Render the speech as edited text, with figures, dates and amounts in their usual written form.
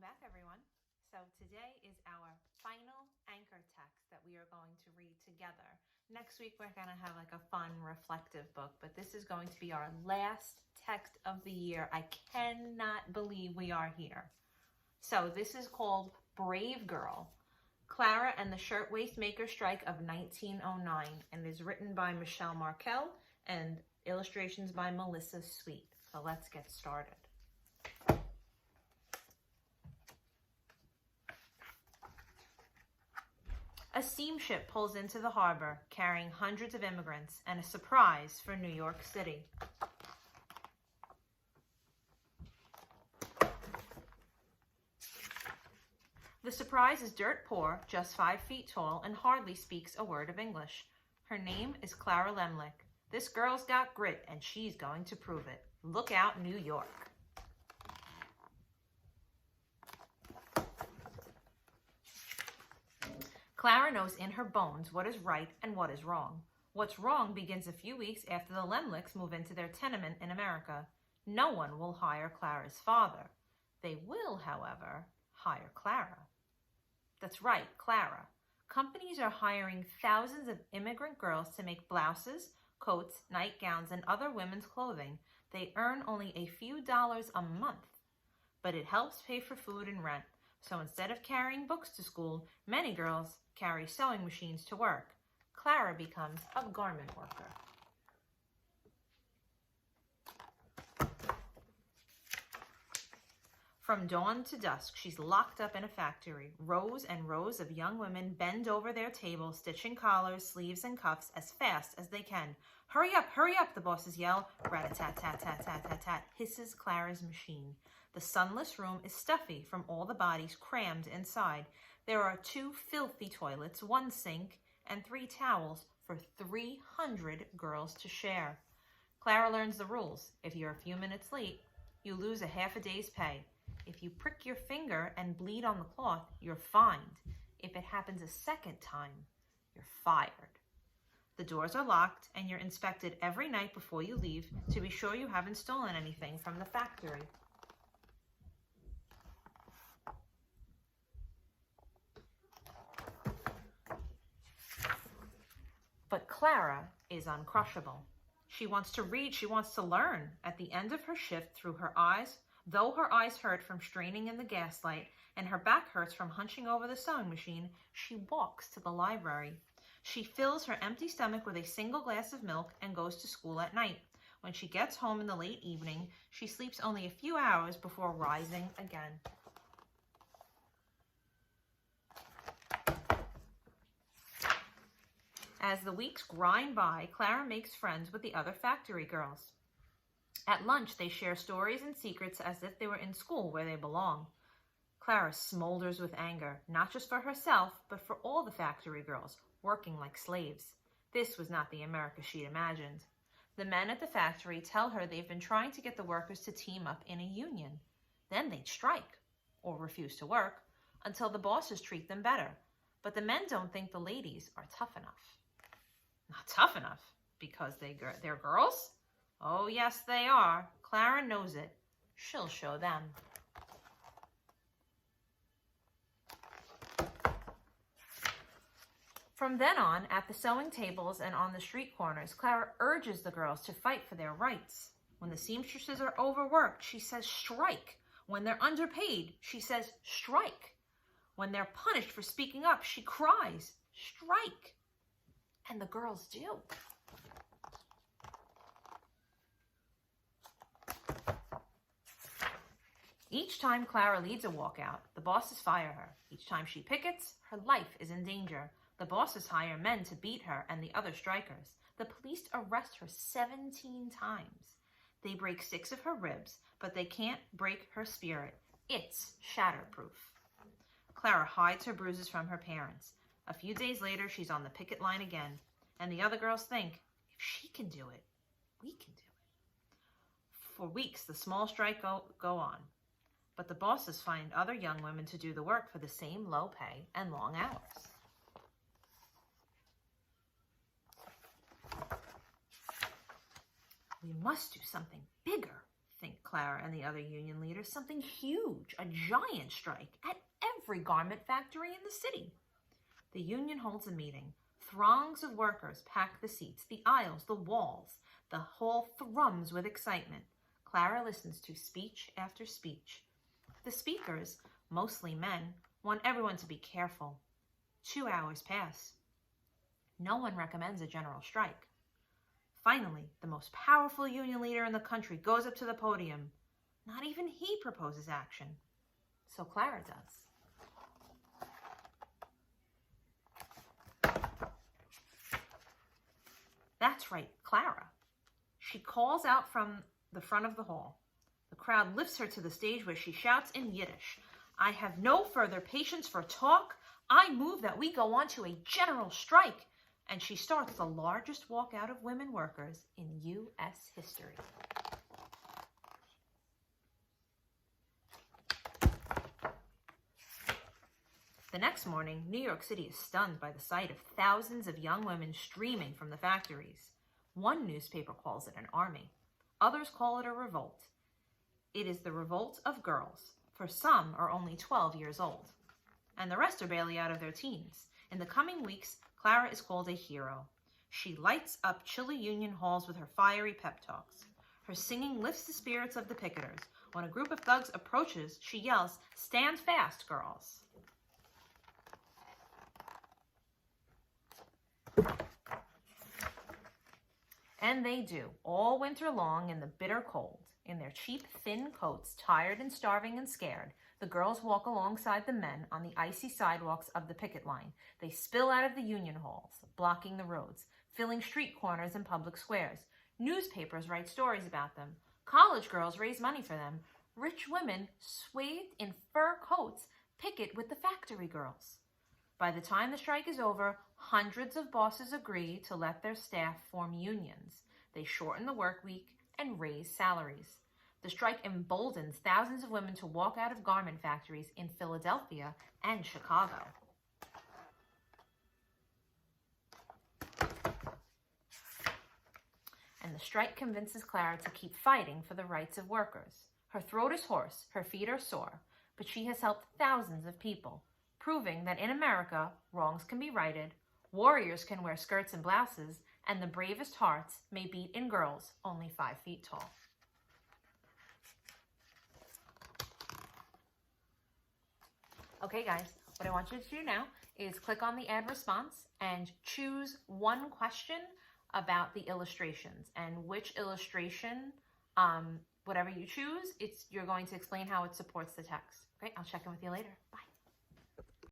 back, everyone. So today is our final anchor text that we are going to read together. Next week, we're going to have like a fun, reflective book, but this is going to be our last text of the year. I cannot believe we are here. So this is called Brave Girl, Clara and the Shirtwaist Makers Strike of 1909, and is written by Michelle Markel and illustrations by Melissa Sweet. So let's get started. A steamship pulls into the harbor carrying hundreds of immigrants and a surprise for New York City. The surprise is dirt poor, just 5 feet tall, and hardly speaks a word of English. Her name is Clara Lemlich. This girl's got grit, and she's going to prove it. Look out, New York. Clara knows in her bones what is right and what is wrong. What's wrong begins a few weeks after the Lemlichs move into their tenement in America. No one will hire Clara's father. They will, however, hire Clara. That's right, Clara. Companies are hiring thousands of immigrant girls to make blouses, coats, nightgowns, and other women's clothing. They earn only a few dollars a month, but it helps pay for food and rent. So instead of carrying books to school, many girls carry sewing machines to work. Clara becomes a garment worker. From dawn to dusk, she's locked up in a factory. Rows and rows of young women bend over their table, stitching collars, sleeves, and cuffs as fast as they can. Hurry up, the bosses yell. Rat-a-tat-tat-tat-tat-tat-tat, hisses Clara's machine. The sunless room is stuffy from all the bodies crammed inside. There are 2 filthy toilets, 1 sink, and 3 towels for 300 girls to share. Clara learns the rules. If you're a few minutes late, you lose a half a day's pay. If you prick your finger and bleed on the cloth, you're fined. If it happens a second time, you're fired. The doors are locked and you're inspected every night before you leave to be sure you haven't stolen anything from the factory. But Clara is uncrushable. She wants to read, she wants to learn. At the end of her shift, though her eyes hurt from straining in the gaslight and her back hurts from hunching over the sewing machine, she walks to the library. She fills her empty stomach with a single glass of milk and goes to school at night. When she gets home in the late evening, she sleeps only a few hours before rising again. As the weeks grind by, Clara makes friends with the other factory girls. At lunch, they share stories and secrets as if they were in school where they belong. Clara smolders with anger, not just for herself, but for all the factory girls, working like slaves. This was not the America she'd imagined. The men at the factory tell her they've been trying to get the workers to team up in a union. Then they'd strike, or refuse to work, until the bosses treat them better. But the men don't think the ladies are tough enough. Not tough enough because they're girls? Oh, yes, they are. Clara knows it. She'll show them. From then on, at the sewing tables and on the street corners, Clara urges the girls to fight for their rights. When the seamstresses are overworked, she says strike. When they're underpaid, she says strike. When they're punished for speaking up, she cries strike. And the girls do. Each time Clara leads a walkout, the bosses fire her. Each time she pickets, her life is in danger. The bosses hire men to beat her and the other strikers. The police arrest her 17 times. They break 6 of her ribs, but they can't break her spirit. It's shatterproof. Clara hides her bruises from her parents. A few days later, she's on the picket line again, and the other girls think, if she can do it, we can do it. For weeks, the small strike go on. But the bosses find other young women to do the work for the same low pay and long hours. We must do something bigger, think Clara and the other union leaders. Something huge, a giant strike at every garment factory in the city. The union holds a meeting. Throngs of workers pack the seats, the aisles, the walls. The hall thrums with excitement. Clara listens to speech after speech. The speakers, mostly men, want everyone to be careful. 2 hours pass. No one recommends a general strike. Finally, the most powerful union leader in the country goes up to the podium. Not even he proposes action. So Clara does. That's right, Clara. She calls out from the front of the hall. The crowd lifts her to the stage where she shouts in Yiddish, "I have no further patience for talk. I move that we go on to a general strike." And she starts the largest walkout of women workers in U.S. history. The next morning, New York City is stunned by the sight of thousands of young women streaming from the factories. One newspaper calls it an army. Others call it a revolt. It is the revolt of girls, for some are only 12 years old, and the rest are barely out of their teens. In the coming weeks, Clara is called a hero. She lights up chilly union halls with her fiery pep talks. Her singing lifts the spirits of the picketers. When a group of thugs approaches, she yells, "Stand fast, girls." And they do, all winter long in the bitter cold. In their cheap, thin coats, tired and starving and scared, the girls walk alongside the men on the icy sidewalks of the picket line. They spill out of the union halls, blocking the roads, filling street corners and public squares. Newspapers write stories about them. College girls raise money for them. Rich women, swathed in fur coats, picket with the factory girls. By the time the strike is over, hundreds of bosses agree to let their staff form unions. They shorten the work week and raise salaries. The strike emboldens thousands of women to walk out of garment factories in Philadelphia and Chicago. And the strike convinces Clara to keep fighting for the rights of workers. Her throat is hoarse, her feet are sore, but she has helped thousands of people, proving that in America, wrongs can be righted, warriors can wear skirts and blouses, and the bravest hearts may beat in girls only 5 feet tall. Okay, guys, what I want you to do now is click on the ad response and choose one question about the illustrations, and which illustration, whatever you choose, you're going to explain how it supports the text. Okay, I'll check in with you later. Bye.